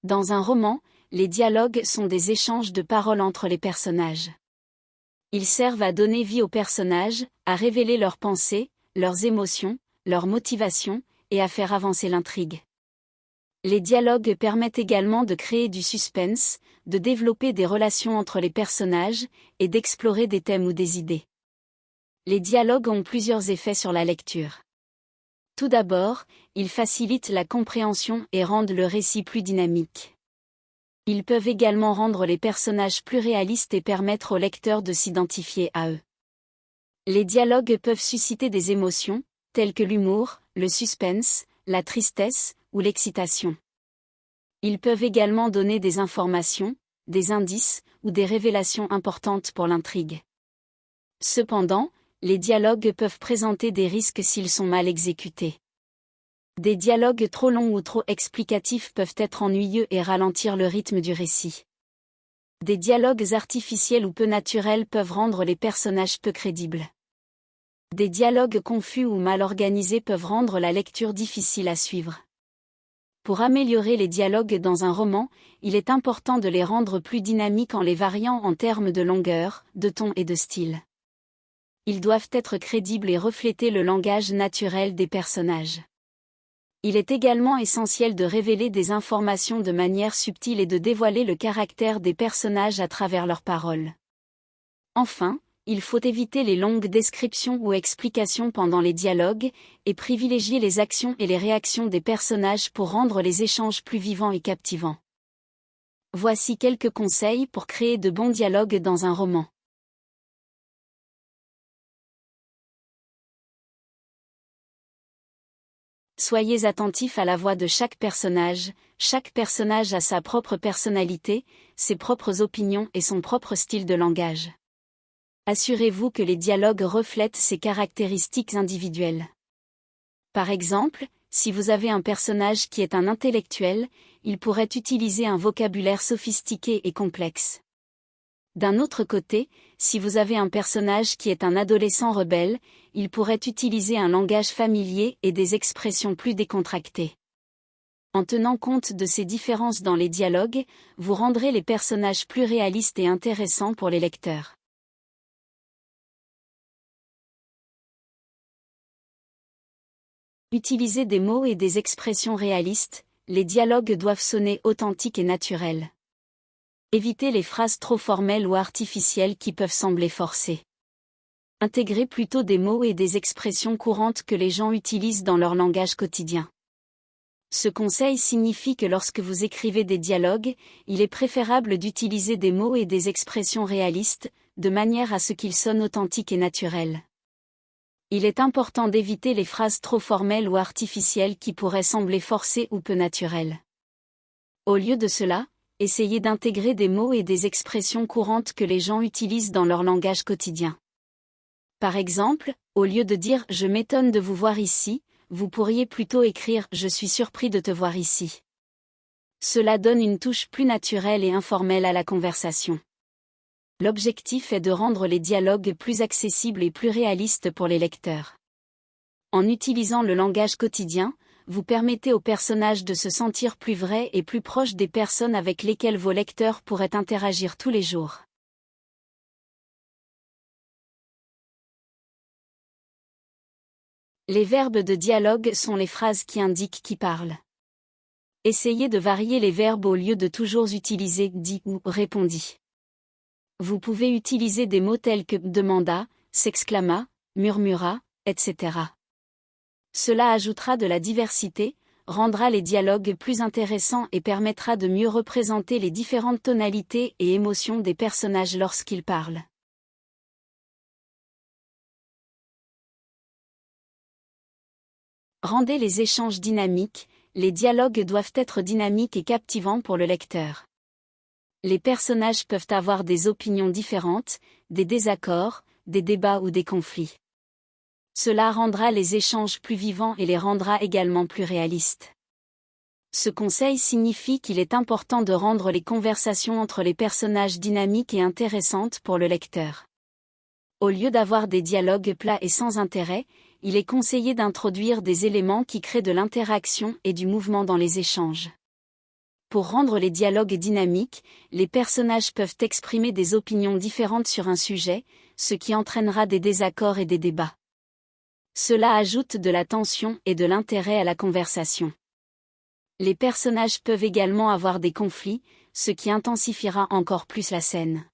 Dans un roman, les dialogues sont des échanges de paroles entre les personnages. Ils servent à donner vie aux personnages, à révéler leurs pensées, leurs émotions, leurs motivations, et à faire avancer l'intrigue. Les dialogues permettent également de créer du suspense, de développer des relations entre les personnages, et d'explorer des thèmes ou des idées. Les dialogues ont plusieurs effets sur la lecture. Tout d'abord, ils facilitent la compréhension et rendent le récit plus dynamique. Ils peuvent également rendre les personnages plus réalistes et permettre au lecteur de s'identifier à eux. Les dialogues peuvent susciter des émotions, telles que l'humour, le suspense, la tristesse ou l'excitation. Ils peuvent également donner des informations, des indices ou des révélations importantes pour l'intrigue. Cependant, les dialogues peuvent présenter des risques s'ils sont mal exécutés. Des dialogues trop longs ou trop explicatifs peuvent être ennuyeux et ralentir le rythme du récit. Des dialogues artificiels ou peu naturels peuvent rendre les personnages peu crédibles. Des dialogues confus ou mal organisés peuvent rendre la lecture difficile à suivre. Pour améliorer les dialogues dans un roman, il est important de les rendre plus dynamiques en les variant en termes de longueur, de ton et de style. Ils doivent être crédibles et refléter le langage naturel des personnages. Il est également essentiel de révéler des informations de manière subtile et de dévoiler le caractère des personnages à travers leurs paroles. Enfin, il faut éviter les longues descriptions ou explications pendant les dialogues, et privilégier les actions et les réactions des personnages pour rendre les échanges plus vivants et captivants. Voici quelques conseils pour créer de bons dialogues dans un roman. Soyez attentifs à la voix de chaque personnage a sa propre personnalité, ses propres opinions et son propre style de langage. Assurez-vous que les dialogues reflètent ces caractéristiques individuelles. Par exemple, si vous avez un personnage qui est un intellectuel, il pourrait utiliser un vocabulaire sophistiqué et complexe. D'un autre côté, si vous avez un personnage qui est un adolescent rebelle, il pourrait utiliser un langage familier et des expressions plus décontractées. En tenant compte de ces différences dans les dialogues, vous rendrez les personnages plus réalistes et intéressants pour les lecteurs. Utilisez des mots et des expressions réalistes, les dialogues doivent sonner authentiques et naturels. Évitez les phrases trop formelles ou artificielles qui peuvent sembler forcées. Intégrez plutôt des mots et des expressions courantes que les gens utilisent dans leur langage quotidien. Ce conseil signifie que lorsque vous écrivez des dialogues, il est préférable d'utiliser des mots et des expressions réalistes, de manière à ce qu'ils sonnent authentiques et naturels. Il est important d'éviter les phrases trop formelles ou artificielles qui pourraient sembler forcées ou peu naturelles. Au lieu de cela, essayez d'intégrer des mots et des expressions courantes que les gens utilisent dans leur langage quotidien. Par exemple, au lieu de dire « Je m'étonne de vous voir ici », vous pourriez plutôt écrire « Je suis surpris de te voir ici ». Cela donne une touche plus naturelle et informelle à la conversation. L'objectif est de rendre les dialogues plus accessibles et plus réalistes pour les lecteurs. En utilisant le langage quotidien, vous permettez aux personnages de se sentir plus vrais et plus proches des personnes avec lesquelles vos lecteurs pourraient interagir tous les jours. Les verbes de dialogue sont les phrases qui indiquent qui parle. Essayez de varier les verbes au lieu de toujours utiliser « dit » ou « répondit ». Vous pouvez utiliser des mots tels que « demanda »,« s'exclama »,« murmura », etc. Cela ajoutera de la diversité, rendra les dialogues plus intéressants et permettra de mieux représenter les différentes tonalités et émotions des personnages lorsqu'ils parlent. Rendez les échanges dynamiques, les dialogues doivent être dynamiques et captivants pour le lecteur. Les personnages peuvent avoir des opinions différentes, des désaccords, des débats ou des conflits. Cela rendra les échanges plus vivants et les rendra également plus réalistes. Ce conseil signifie qu'il est important de rendre les conversations entre les personnages dynamiques et intéressantes pour le lecteur. Au lieu d'avoir des dialogues plats et sans intérêt, il est conseillé d'introduire des éléments qui créent de l'interaction et du mouvement dans les échanges. Pour rendre les dialogues dynamiques, les personnages peuvent exprimer des opinions différentes sur un sujet, ce qui entraînera des désaccords et des débats. Cela ajoute de la tension et de l'intérêt à la conversation. Les personnages peuvent également avoir des conflits, ce qui intensifiera encore plus la scène.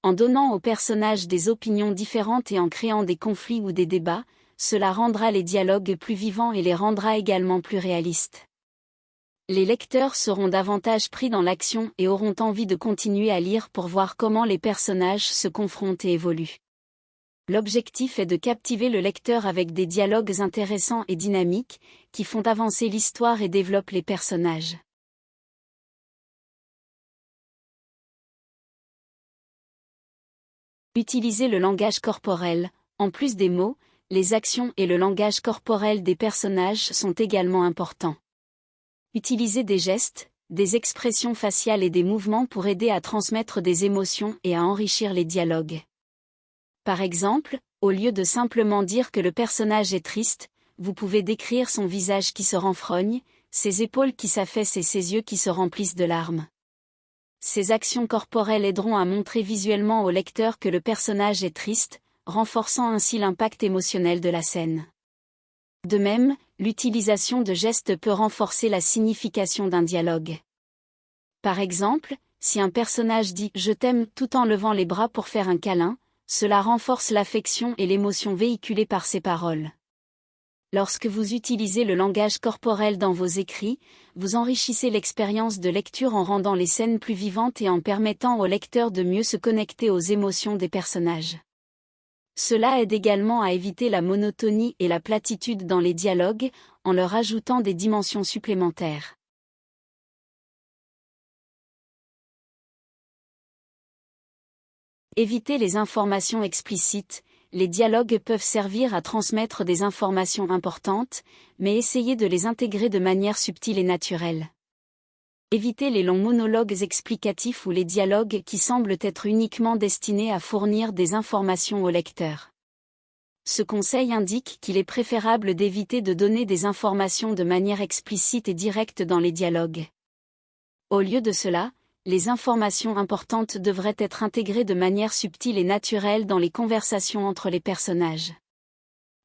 En donnant aux personnages des opinions différentes et en créant des conflits ou des débats, cela rendra les dialogues plus vivants et les rendra également plus réalistes. Les lecteurs seront davantage pris dans l'action et auront envie de continuer à lire pour voir comment les personnages se confrontent et évoluent. L'objectif est de captiver le lecteur avec des dialogues intéressants et dynamiques, qui font avancer l'histoire et développent les personnages. Utilisez le langage corporel. En plus des mots, les actions et le langage corporel des personnages sont également importants. Utilisez des gestes, des expressions faciales et des mouvements pour aider à transmettre des émotions et à enrichir les dialogues. Par exemple, au lieu de simplement dire que le personnage est triste, vous pouvez décrire son visage qui se renfrogne, ses épaules qui s'affaissent et ses yeux qui se remplissent de larmes. Ces actions corporelles aideront à montrer visuellement au lecteur que le personnage est triste, renforçant ainsi l'impact émotionnel de la scène. De même, l'utilisation de gestes peut renforcer la signification d'un dialogue. Par exemple, si un personnage dit « je t'aime » tout en levant les bras pour faire un câlin, cela renforce l'affection et l'émotion véhiculée par ces paroles. Lorsque vous utilisez le langage corporel dans vos écrits, vous enrichissez l'expérience de lecture en rendant les scènes plus vivantes et en permettant au lecteur de mieux se connecter aux émotions des personnages. Cela aide également à éviter la monotonie et la platitude dans les dialogues, en leur ajoutant des dimensions supplémentaires. Évitez les informations explicites. Les dialogues peuvent servir à transmettre des informations importantes, mais essayez de les intégrer de manière subtile et naturelle. Évitez les longs monologues explicatifs ou les dialogues qui semblent être uniquement destinés à fournir des informations au lecteur. Ce conseil indique qu'il est préférable d'éviter de donner des informations de manière explicite et directe dans les dialogues. Au lieu de cela, les informations importantes devraient être intégrées de manière subtile et naturelle dans les conversations entre les personnages.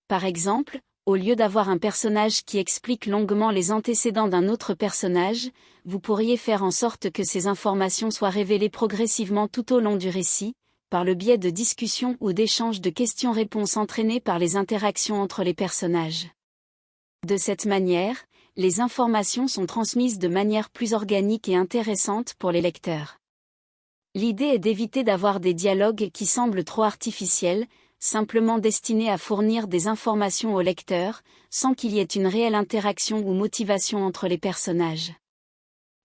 Par exemple, au lieu d'avoir un personnage qui explique longuement les antécédents d'un autre personnage, vous pourriez faire en sorte que ces informations soient révélées progressivement tout au long du récit, par le biais de discussions ou d'échanges de questions-réponses entraînés par les interactions entre les personnages. De cette manière, les informations sont transmises de manière plus organique et intéressante pour les lecteurs. L'idée est d'éviter d'avoir des dialogues qui semblent trop artificiels, simplement destinés à fournir des informations au lecteur, sans qu'il y ait une réelle interaction ou motivation entre les personnages.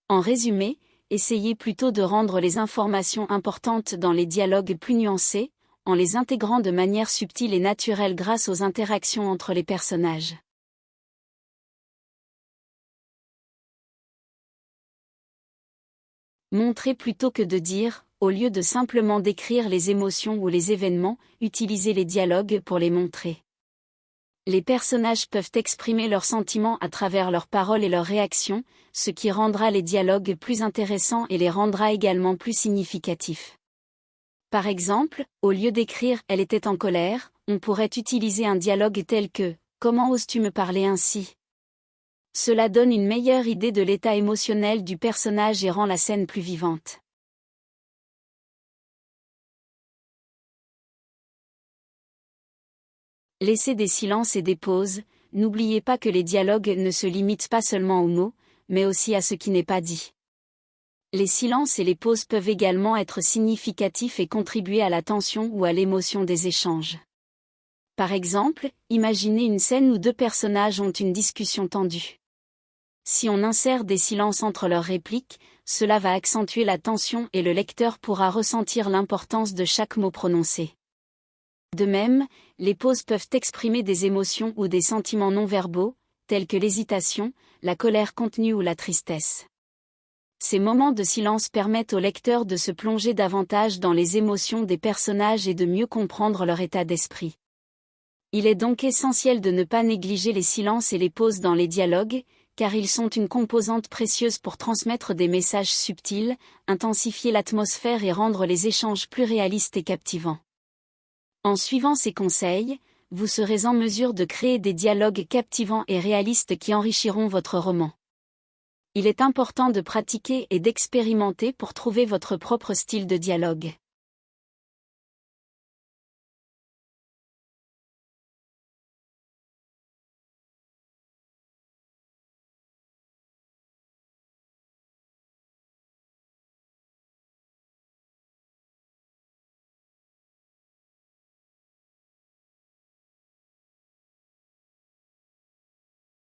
En résumé, essayez plutôt de rendre les informations importantes dans les dialogues plus nuancés, en les intégrant de manière subtile et naturelle grâce aux interactions entre les personnages. Montrez plutôt que de dire, au lieu de simplement décrire les émotions ou les événements, utilisez les dialogues pour les montrer. Les personnages peuvent exprimer leurs sentiments à travers leurs paroles et leurs réactions, ce qui rendra les dialogues plus intéressants et les rendra également plus significatifs. Par exemple, au lieu d'écrire « elle était en colère », on pourrait utiliser un dialogue tel que « comment oses-tu me parler ainsi ?» Cela donne une meilleure idée de l'état émotionnel du personnage et rend la scène plus vivante. Laissez des silences et des pauses. N'oubliez pas que les dialogues ne se limitent pas seulement aux mots, mais aussi à ce qui n'est pas dit. Les silences et les pauses peuvent également être significatifs et contribuer à la tension ou à l'émotion des échanges. Par exemple, imaginez une scène où deux personnages ont une discussion tendue. Si on insère des silences entre leurs répliques, cela va accentuer la tension et le lecteur pourra ressentir l'importance de chaque mot prononcé. De même, les pauses peuvent exprimer des émotions ou des sentiments non-verbaux, tels que l'hésitation, la colère contenue ou la tristesse. Ces moments de silence permettent au lecteur de se plonger davantage dans les émotions des personnages et de mieux comprendre leur état d'esprit. Il est donc essentiel de ne pas négliger les silences et les pauses dans les dialogues, car ils sont une composante précieuse pour transmettre des messages subtils, intensifier l'atmosphère et rendre les échanges plus réalistes et captivants. En suivant ces conseils, vous serez en mesure de créer des dialogues captivants et réalistes qui enrichiront votre roman. Il est important de pratiquer et d'expérimenter pour trouver votre propre style de dialogue.